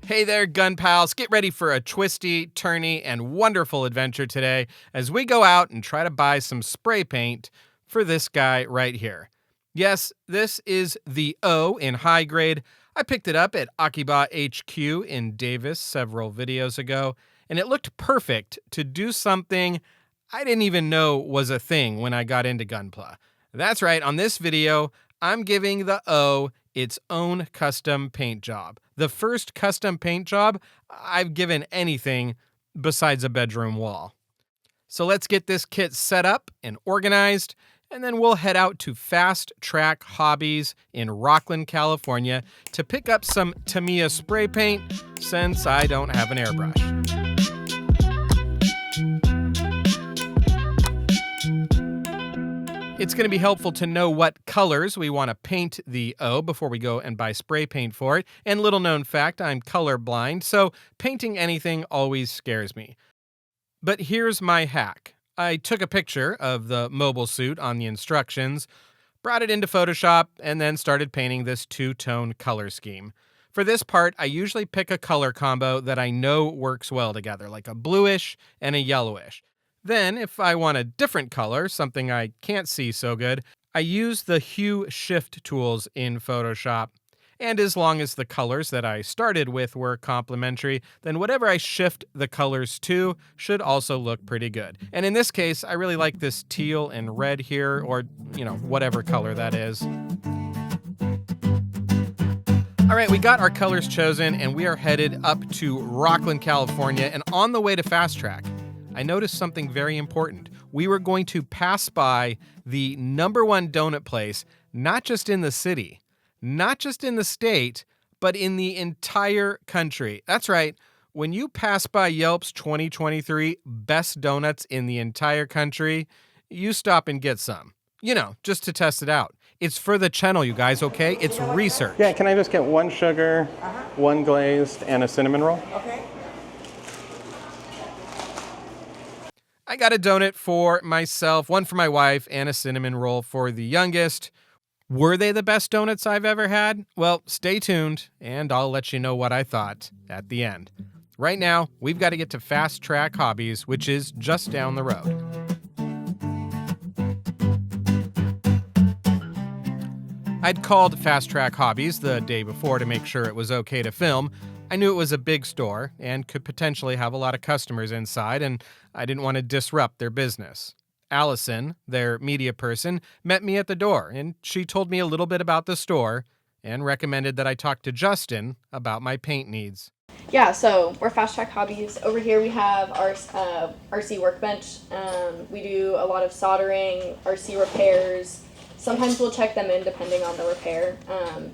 Hey there, gun pals. Get ready for a twisty, turny, and wonderful adventure today as we go out and try to buy some spray paint for this guy right here. Yes, this is the O in high grade. I picked it up at Akiba HQ in Davis several videos ago, and it looked perfect to do something I didn't even know was a thing when I got into Gunpla. That's right, on this video, I'm giving the O its own custom paint job. The first custom paint job I've given anything besides a bedroom wall. So let's get this kit set up and organized, and then we'll head out to Fast Track Hobbies in Rocklin, California to pick up some Tamiya spray paint since I don't have an airbrush. It's going to be helpful to know what colors we want to paint the O before we go and buy spray paint for it. And little known fact, I'm colorblind, so painting anything always scares me. But here's my hack. I took a picture of the mobile suit on the instructions, brought it into Photoshop, and then started painting this two-tone color scheme. For this part, I usually pick a color combo that I know works well together, like a bluish and a yellowish. Then, if I want a different color, something I can't see so good, I use the hue shift tools in Photoshop. And as long as the colors that I started with were complementary, then whatever I shift the colors to should also look pretty good. And in this case, I really like this teal and red here, or, whatever color that is. All right, we got our colors chosen, and we are headed up to Rocklin, California, and on the way to Fast Track, I noticed something very important. We were going to pass by the #1 donut place, not just in the city, not just in the state, but in the entire country. That's right. When you pass by Yelp's 2023 best donuts in the entire country, you stop and get some. Just to test it out. It's for the channel, you guys, okay? It's research. Yeah, can I just get one sugar, one glazed, and a cinnamon roll? Okay. I got a donut for myself, one for my wife, and a cinnamon roll for the youngest. Were they the best donuts I've ever had? Well, stay tuned, and I'll let you know what I thought at the end. Right now, we've got to get to Fast Track Hobbies, which is just down the road. I'd called Fast Track Hobbies the day before to make sure it was okay to film. I knew it was a big store and could potentially have a lot of customers inside, and I didn't want to disrupt their business. Allison, their media person, met me at the door, and she told me a little bit about the store and recommended that I talk to Justin about my paint needs. Yeah, so we're Fast Track Hobbies. Over here we have our RC workbench. We do a lot of soldering, RC repairs. Sometimes we'll check them in depending on the repair,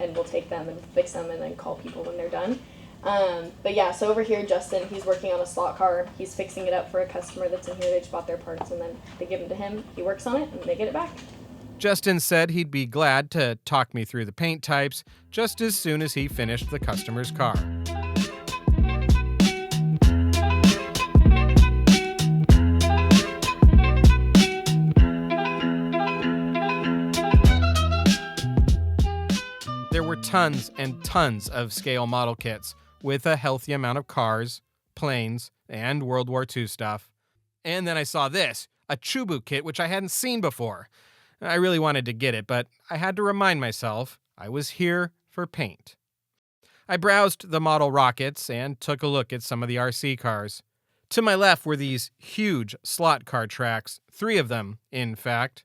and we'll take them and fix them and then call people when they're done. But yeah, so over here, Justin, he's working on a slot car. He's fixing it up for a customer that's in here. They just bought their parts and then they give them to him. He works on it and they get it back. Justin said he'd be glad to talk me through the paint types just as soon as he finished the customer's car. There were tons and tons of scale model kits with a healthy amount of cars, planes, and World War II stuff. And then I saw this, a Chubu kit, which I hadn't seen before. I really wanted to get it, but I had to remind myself I was here for paint. I browsed the model rockets and took a look at some of the RC cars. To my left were these huge slot car tracks, 3 of them, in fact.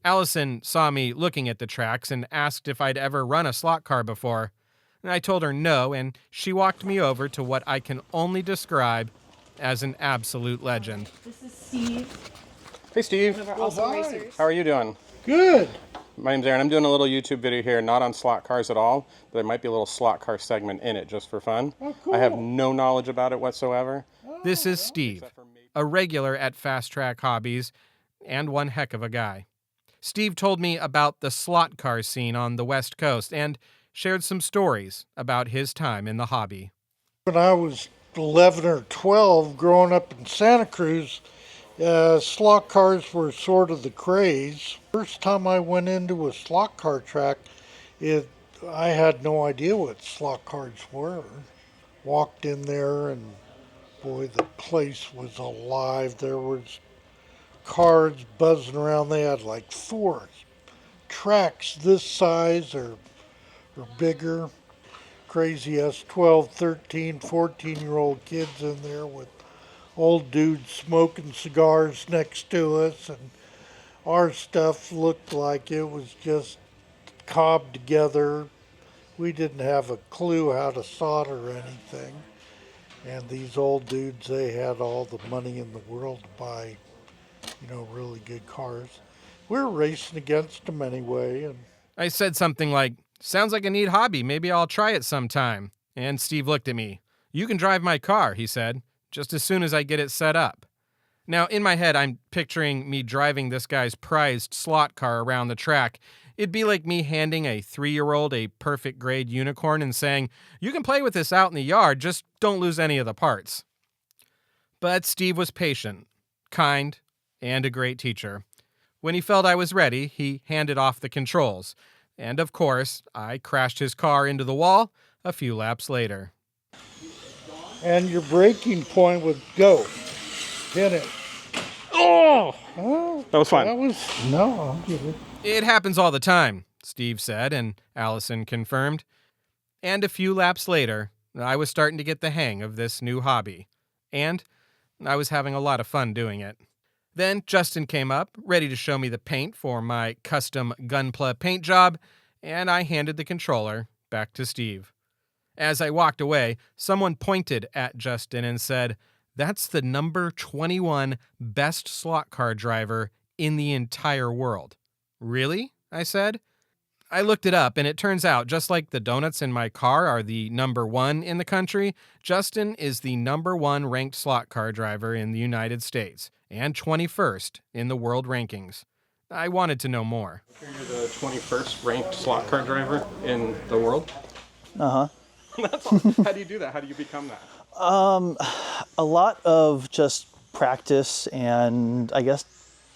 Allison saw me looking at the tracks and asked if I'd ever run a slot car before. I told her no, and she walked me over to what I can only describe as an absolute legend. This is Steve. Hey, Steve. One of our awesome racers. How are you doing? Good. My name's Aaron. I'm doing a little YouTube video here, not on slot cars at all, but there might be a little slot car segment in it just for fun. Oh, cool. I have no knowledge about it whatsoever. This is Steve, a regular at Fast Track Hobbies, and one heck of a guy. Steve told me about the slot car scene on the West Coast and shared some stories about his time in the hobby. When I was 11 or 12, growing up in Santa Cruz, slot cars were sort of the craze. First time I went into a slot car track, I had no idea what slot cars were. Walked in there and boy, the place was alive. There was cars buzzing around. They had like four tracks this size or bigger. Crazy ass 12, 13, 14-year-old kids in there with old dudes smoking cigars next to us. And our stuff looked like it was just cobbed together. We didn't have a clue how to solder anything. And these old dudes, they had all the money in the world to buy, really good cars. We were racing against them anyway. And I said something like, "Sounds like a neat hobby. Maybe I'll try it sometime." And Steve looked at me. "You can drive my car," he said, "just as soon as I get it set up." Now, in my head, I'm picturing me driving this guy's prized slot car around the track. It'd be like me handing a 3-year-old a perfect grade unicorn and saying, "You can play with this out in the yard, just don't lose any of the parts." But Steve was patient, kind, and a great teacher. When he felt I was ready, he handed off the controls. And of course, I crashed his car into the wall a few laps later. and your breaking point would go. Hit it. Oh! Oh, That was fun. No, I'll give it. "It happens all the time," Steve said, and Allison confirmed. And a few laps later, I was starting to get the hang of this new hobby. And I was having a lot of fun doing it. Then Justin came up, ready to show me the paint for my custom Gunpla paint job, and I handed the controller back to Steve. As I walked away, someone pointed at Justin and said, "That's the number 21 best slot car driver in the entire world." "Really?" I said. I looked it up, and it turns out, just like the donuts in my car are the number 1 in the country, Justin is the number 1 ranked slot car driver in the United States, and 21st in the world rankings. I wanted to know more. You're the 21st ranked slot car driver in the world? Uh-huh. That's awesome. How do you do that? How do you become that? A lot of just practice and I guess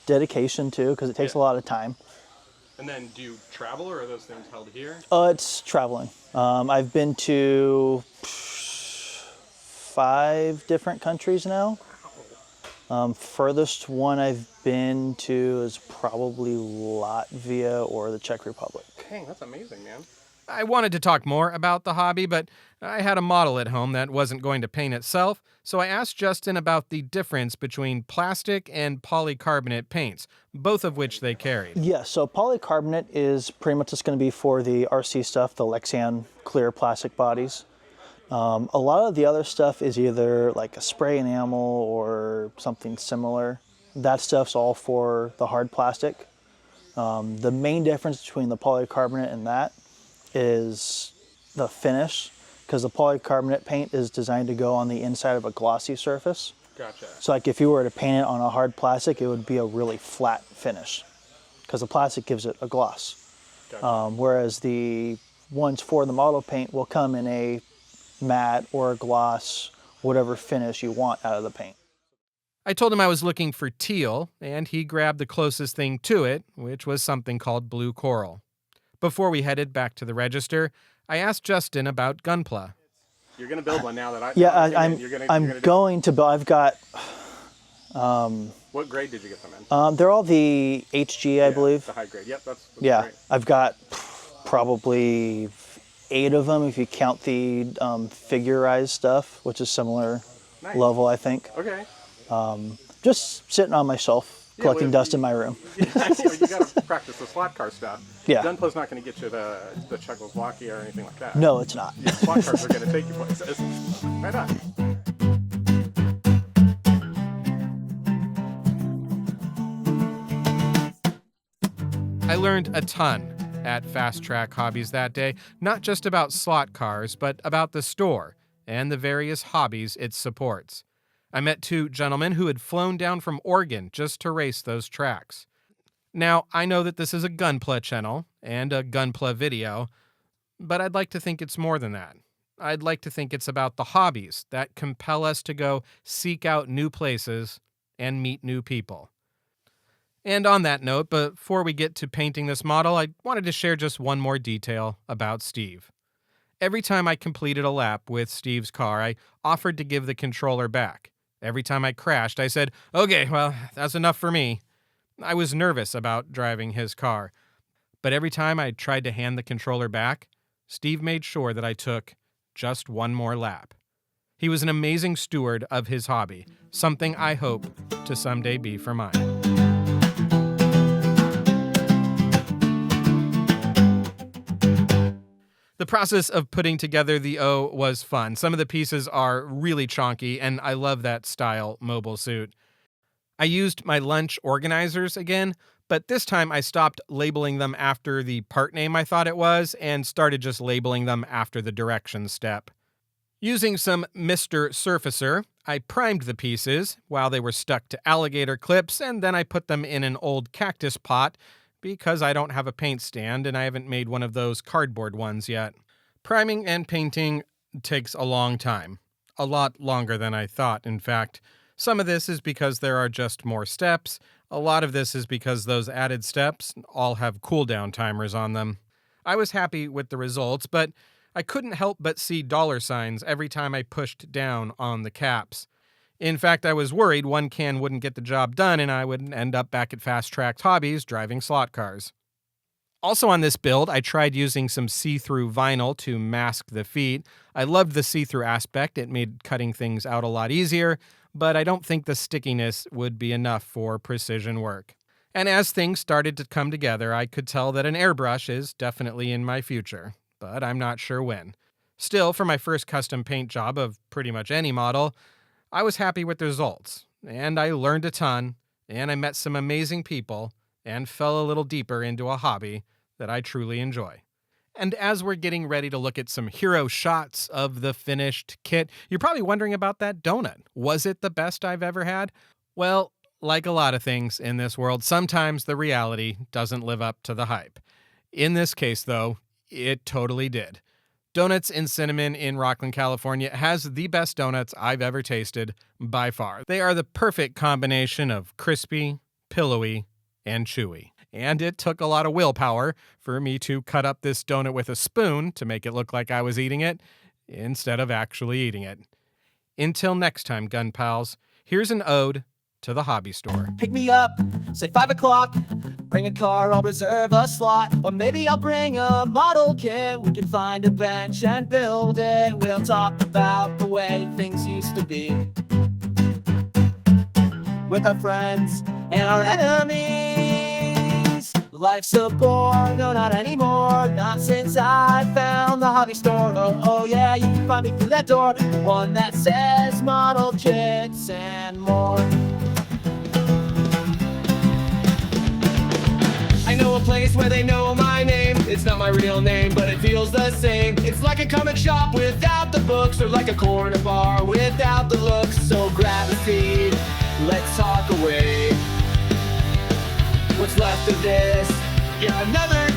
dedication too, because it takes a lot of time. And then do you travel, or are those things held here? It's traveling. I've been to 5 different countries now. Furthest one I've been to is probably Latvia or the Czech Republic. Dang, that's amazing, man. I wanted to talk more about the hobby, but I had a model at home that wasn't going to paint itself, so I asked Justin about the difference between plastic and polycarbonate paints, both of which they carried. Yeah, so polycarbonate is pretty much just going to be for the RC stuff, the Lexan clear plastic bodies. A lot of the other stuff is either like a spray enamel or something similar. That stuff's all for the hard plastic. The main difference between the polycarbonate and that is the finish, because the polycarbonate paint is designed to go on the inside of a glossy surface. Gotcha. So like if you were to paint it on a hard plastic, it would be a really flat finish because the plastic gives it a gloss. Gotcha. Whereas the ones for the model paint will come in a matte or a gloss, whatever finish you want out of the paint. I told him I was looking for teal, and he grabbed the closest thing to it, which was something called blue coral. Before we headed back to the register, I asked Justin about Gunpla. You're going to build one now that I... Yeah, I'm going to build. I've got. What grade did you get them in? They're all the HG, I believe. The high grade. Yep, that's Yeah, great. I've got probably 8 of them if you count the figurized stuff, which is similar Nice. level, I think. Okay. Just sitting on my shelf, collecting dust in my room. You got to practice the slot car stuff. Yeah. Gunpla's not going to get you the Czechoslovakia or anything like that. No, it's not. Yeah, slot cars are going to take you places. Right on. I learned a ton at Fast Track Hobbies that day, not just about slot cars, but about the store and the various hobbies it supports. I met 2 gentlemen who had flown down from Oregon just to race those tracks. Now, I know that this is a Gunpla channel and a Gunpla video, but I'd like to think it's more than that. I'd like to think it's about the hobbies that compel us to go seek out new places and meet new people. And on that note, before we get to painting this model, I wanted to share just one more detail about Steve. Every time I completed a lap with Steve's car, I offered to give the controller back. Every time I crashed, I said, "Okay, well, that's enough for me." I was nervous about driving his car, but every time I tried to hand the controller back, Steve made sure that I took just one more lap. He was an amazing steward of his hobby, something I hope to someday be for mine. The process of putting together the O was fun. Some of the pieces are really chonky, and I love that style mobile suit. I used my lunch organizers again, but this time I stopped labeling them after the part name I thought it was and started just labeling them after the directions step. Using some Mr. Surfacer, I primed the pieces while they were stuck to alligator clips, and then I put them in an old cactus pot because I don't have a paint stand and I haven't made one of those cardboard ones yet. Priming and painting takes a long time. A lot longer than I thought, in fact. Some of this is because there are just more steps. A lot of this is because those added steps all have cooldown timers on them. I was happy with the results, but I couldn't help but see dollar signs every time I pushed down on the caps. In fact, I was worried one can wouldn't get the job done and I would end up back at Fast Track Hobbies driving slot cars. Also on this build, I tried using some see-through vinyl to mask the feet. I loved the see-through aspect. It made cutting things out a lot easier, but I don't think the stickiness would be enough for precision work. And as things started to come together, I could tell that an airbrush is definitely in my future, but I'm not sure when. Still, for my first custom paint job of pretty much any model, I was happy with the results, and I learned a ton, and I met some amazing people, and fell a little deeper into a hobby that I truly enjoy. And as we're getting ready to look at some hero shots of the finished kit, you're probably wondering about that donut. Was it the best I've ever had? Well, like a lot of things in this world, sometimes the reality doesn't live up to the hype. In this case, though, it totally did. Donuts and Cinnamon in Rocklin, California has the best donuts I've ever tasted by far. They are the perfect combination of crispy, pillowy, and chewy. And it took a lot of willpower for me to cut up this donut with a spoon to make it look like I was eating it instead of actually eating it. Until next time, gun pals, here's an ode to the hobby store. Pick me up, say 5 o'clock. Bring a car, I'll reserve a slot. Or maybe I'll bring a model kit. We can find a bench and build it. We'll talk about the way things used to be with our friends and our enemies. Life's a bore, no not anymore. Not since I found the hobby store. Oh yeah, you can find me through that door. One that says model kits and more. I know a place where they know my name. It's not my real name, but it feels the same. It's like a comic shop without the books, or like a corner bar without the looks. So grab a seat, let's talk away. What's left of this? Yeah, another